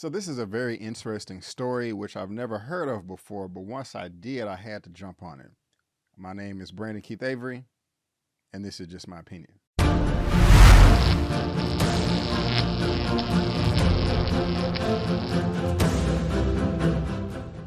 So this is a very interesting story, which I've never heard of before, but once I did, I had to jump on it. My name is Brandon Keith Avery, and this is just my opinion.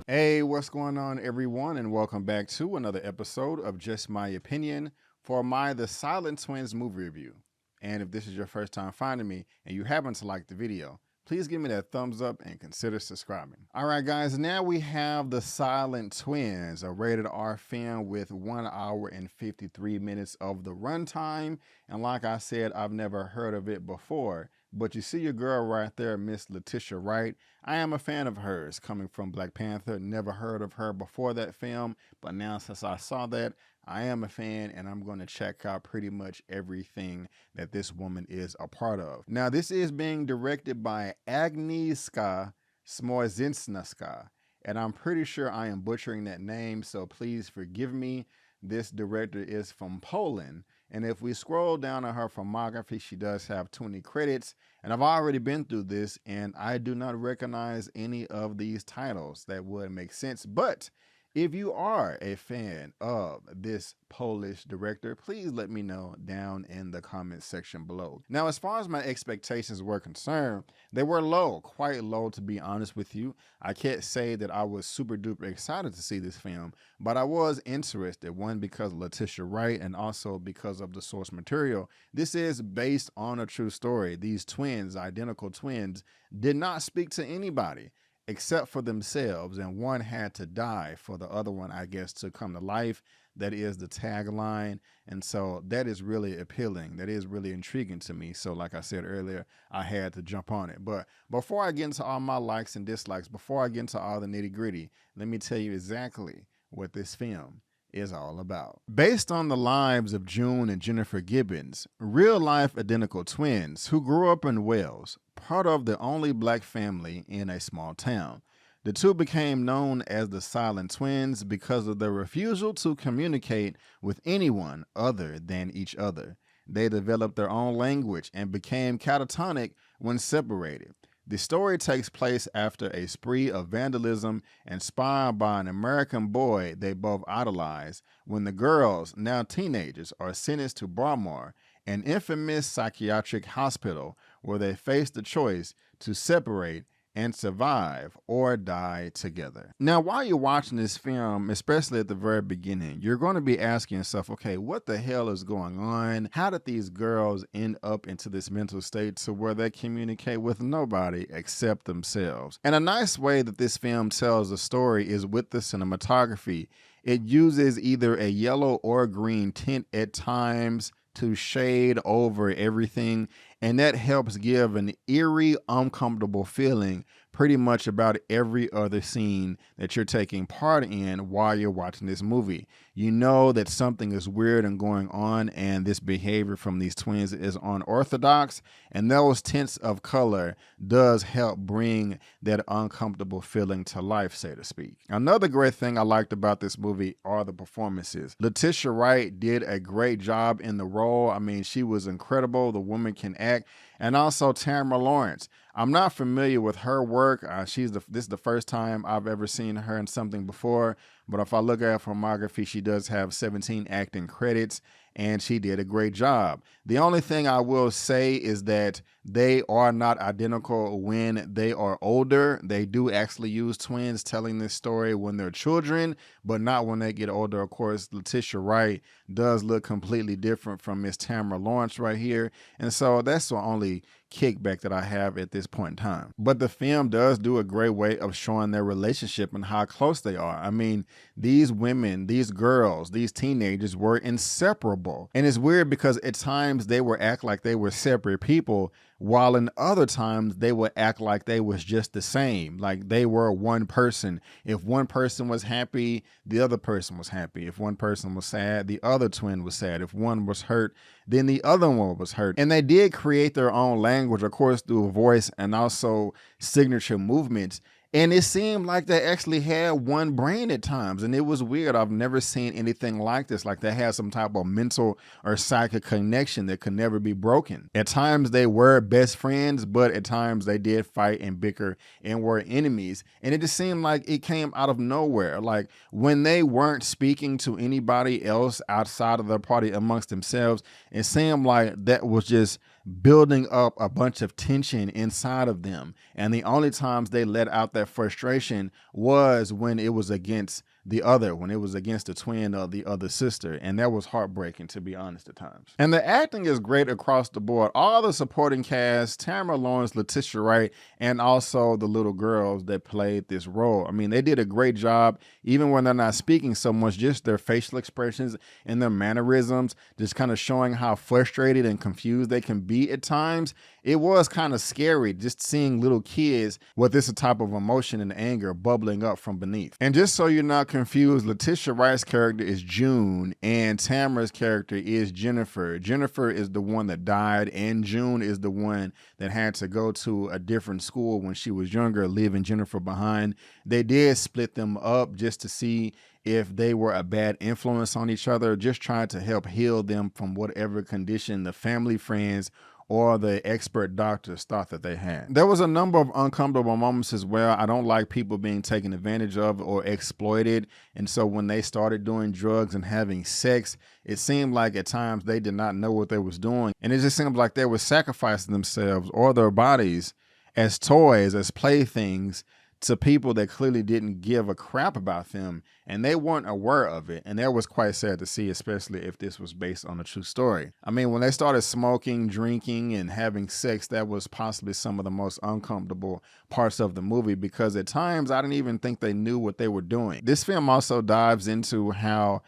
Hey, what's going on, everyone, and welcome back to another episode of Just My Opinion for my The Silent Twins movie review. And if this is your first time finding me and you happen to like the video, please give me that thumbs up and consider subscribing. All right, guys, now we have The Silent Twins, a rated R film with 1 hour and 53 minutes of the runtime. And like I said, I've never heard of it before, but you see your girl right there, Miss Letitia Wright. I am a fan of hers, coming from Black Panther. Never heard of her before that film, but now since I saw that, I am a fan, and I'm going to check out pretty much everything that this woman is a part of. Now, this is being directed by Agnieszka Smorzynska, and I'm pretty sure I am butchering that name, so please forgive me. This director is from Poland, and if we scroll down on her filmography, she does have 20 credits, and I've already been through this, and I do not recognize any of these titles. That would make sense, but if you are a fan of this Polish director, please let me know down in the comment section below. Now, as far as my expectations were concerned, they were low, quite low, to be honest with you. I can't say that I was super duper excited to see this film, but I was interested, one, because of Letitia Wright, and also because of the source material. This is based on a true story. These twins, identical twins, did not speak to anybody except for themselves, and one had to die for the other one, I guess, to come to life. That is the tagline, and so that is really appealing. That is really intriguing to me. So like I said earlier, I had to jump on it. But before I get into all my likes and dislikes, before I get into all the nitty-gritty, let me tell you exactly what this film is all about. Based on the lives of June and Jennifer Gibbons, real-life identical twins who grew up in Wales, part of the only black family in a small town. The two became known as the Silent Twins because of their refusal to communicate with anyone other than each other. They developed their own language and became catatonic when separated. The story takes place after a spree of vandalism inspired by an American boy they both idolize, when the girls, now teenagers, are sentenced to Broadmoor, an infamous psychiatric hospital where they face the choice to separate and survive or die together. Now, while you're watching this film, especially at the very beginning, you're going to be asking yourself, okay, what the hell is going on? How did these girls end up into this mental state to where they communicate with nobody except themselves? And a nice way that this film tells the story is with the cinematography. It uses either a yellow or green tint at times to shade over everything, and that helps give an eerie, uncomfortable feeling pretty much about every other scene that you're taking part in while you're watching this movie. You know that something is weird and going on, and this behavior from these twins is unorthodox, and those tints of color does help bring that uncomfortable feeling to life, so to speak. Another great thing I liked about this movie are the performances. Letitia Wright did a great job in the role. I mean, she was incredible. The woman can act. And also Tamara Lawrence. I'm not familiar with her work. This is the first time I've ever seen her in something before. But if I look at her filmography, she does have 17 acting credits, and she did a great job. The only thing I will say is that they are not identical when they are older. They do actually use twins telling this story when they're children, but not when they get older. Of course, Letitia Wright does look completely different from Miss Tamara Lawrence right here. And so that's the only kickback that I have at this point in time. But the film does do a great way of showing their relationship and how close they are. I mean, these women, these girls, these teenagers were inseparable. And it's weird because at times they would act like they were separate people, while in other times they would act like they was just the same, like they were one person. If one person was happy, the other person was happy. If one person was sad, the other twin was sad. If one was hurt, then the other one was hurt. And they did create their own language, of course, through voice and also signature movements. And it seemed like they actually had one brain at times. And it was weird. I've never seen anything like this. Like they had some type of mental or psychic connection that could never be broken. At times they were best friends, but at times they did fight and bicker and were enemies. And it just seemed like it came out of nowhere. Like when they weren't speaking to anybody else outside of the party amongst themselves, it seemed like that was just building up a bunch of tension inside of them. And the only times they let out that frustration was when it was against the other, when it was against the twin of the other sister. And that was heartbreaking, to be honest, at times. And the acting is great across the board. All the supporting cast, Tamara Lawrence, Letitia Wright, and also the little girls that played this role. I mean, they did a great job, even when they're not speaking so much, just their facial expressions and their mannerisms, just kind of showing how frustrated and confused they can be at times. It was kind of scary just seeing little kids with this type of emotion and anger bubbling up from beneath. And just so you're not confused, Letitia Wright's character is June and Tamara's character is Jennifer. Jennifer is the one that died and June is the one that had to go to a different school when she was younger, leaving Jennifer behind. They did split them up just to see if they were a bad influence on each other, just trying to help heal them from whatever condition the family, friends, or the expert doctors thought that they had. There was a number of uncomfortable moments as well. I don't like people being taken advantage of or exploited. And so when they started doing drugs and having sex, it seemed like at times they did not know what they was doing. And it just seemed like they were sacrificing themselves or their bodies as toys, as playthings, to people that clearly didn't give a crap about them, and they weren't aware of it. And that was quite sad to see, especially if this was based on a true story. I mean, when they started smoking, drinking, and having sex, that was possibly some of the most uncomfortable parts of the movie, because at times I didn't even think they knew what they were doing. This film also dives into how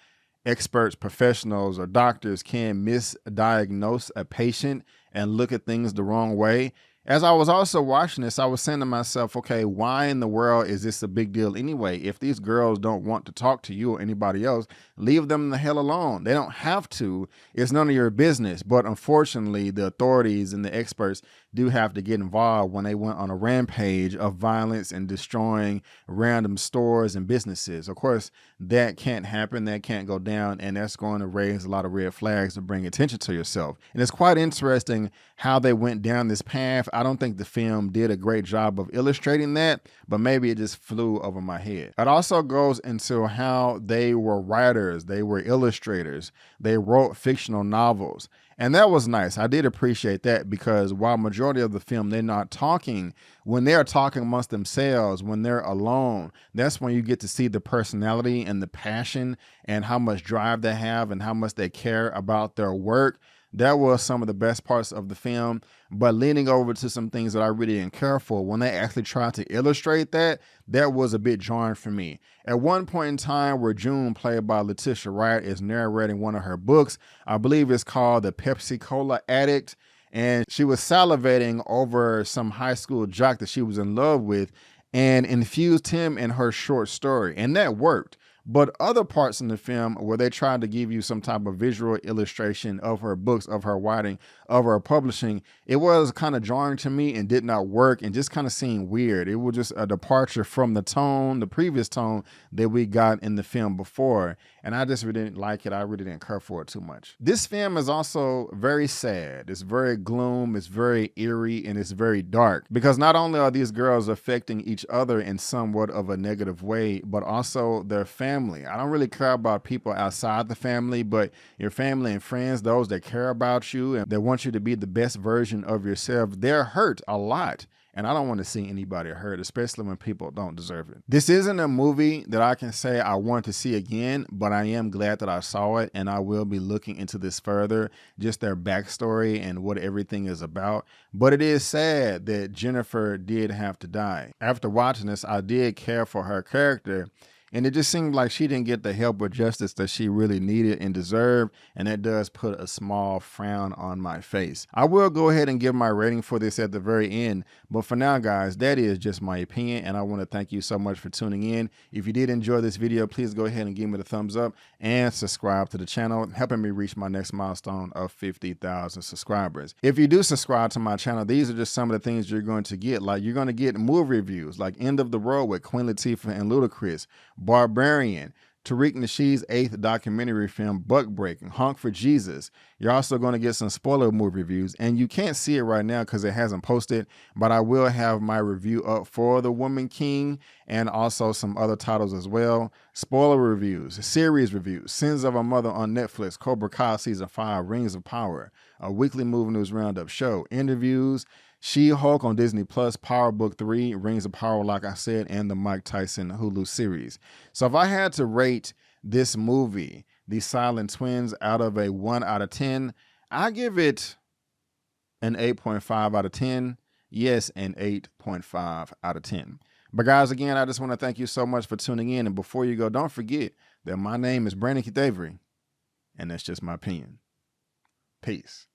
experts, professionals, or doctors can misdiagnose a patient and look at things the wrong way. As I was also watching this, I was saying to myself, okay, why in the world is this a big deal anyway? If these girls don't want to talk to you or anybody else, leave them the hell alone. They don't have to. It's none of your business. But unfortunately, the authorities and the experts do have to get involved when they went on a rampage of violence and destroying random stores and businesses. Of course, that can't happen. That can't go down. And that's going to raise a lot of red flags to bring attention to yourself. And it's quite interesting how they went down this path. I don't think the film did a great job of illustrating that, but maybe it just flew over my head. It also goes into how they were writers, they were illustrators, they wrote fictional novels. And that was nice. I did appreciate that, because while majority of the film, they're not talking, when they're talking amongst themselves, when they're alone, that's when you get to see the personality and the passion and how much drive they have and how much they care about their work. That was some of the best parts of the film. But leaning over to some things that I really didn't care for, when they actually tried to illustrate that, that was a bit jarring for me. At one point in time where June, played by Letitia Wright, is narrating one of her books, I believe it's called The Pepsi Cola Addict, and she was salivating over some high school jock that she was in love with and infused him in her short story, and that worked. But other parts in the film where they tried to give you some type of visual illustration of her books, of her writing, of her publishing, it was kind of jarring to me and did not work and just kind of seemed weird. It was just a departure from the tone, the previous tone that we got in the film before. And I just really didn't like it. I really didn't care for it too much. This film is also very sad. It's very gloom, it's very eerie, and it's very dark, because not only are these girls affecting each other in somewhat of a negative way, but also their family. I don't really care about people outside the family, but your family and friends, those that care about you and that want you to be the best version of yourself, they're hurt a lot. And I don't want to see anybody hurt, especially when people don't deserve it. This isn't a movie that I can say I want to see again, but I am glad that I saw it, and I will be looking into this further, just their backstory and what everything is about. But it is sad that Jennifer did have to die. After watching this, I did care for her character, And it just seemed like she didn't get the help or justice that she really needed and deserved. And that does put a small frown on my face. I will go ahead and give my rating for this at the very end. But for now, guys, that is just my opinion. And I want to thank you so much for tuning in. If you did enjoy this video, please go ahead and give me the thumbs up and subscribe to the channel, helping me reach my next milestone of 50,000 subscribers. If you do subscribe to my channel, these are just some of the things you're going to get. Like, you're going to get movie reviews like End of the Road with Queen Latifah and Ludacris, Barbarian, Tariq Nasheed's 8th documentary film, Buck Breaking, Honk for Jesus. You're also going to get some spoiler movie reviews, and you can't see it right now because it hasn't posted, but I will have my review up for The Woman King and also some other titles as well. Spoiler reviews, series reviews, Sins of a Mother on Netflix, Cobra Kai Season 5, Rings of Power, a weekly movie news roundup show, interviews, She-Hulk on Disney Plus, Power Book 3, Rings of Power, like I said, and the Mike Tyson Hulu series. So if I had to rate this movie, The Silent Twins, out of a 1 out of 10, I give it an 8.5 out of 10. Yes, an 8.5 out of 10. But guys, again, I just want to thank you so much for tuning in. And before you go, don't forget that my name is Brandon Keith Avery, and that's just my opinion. Peace.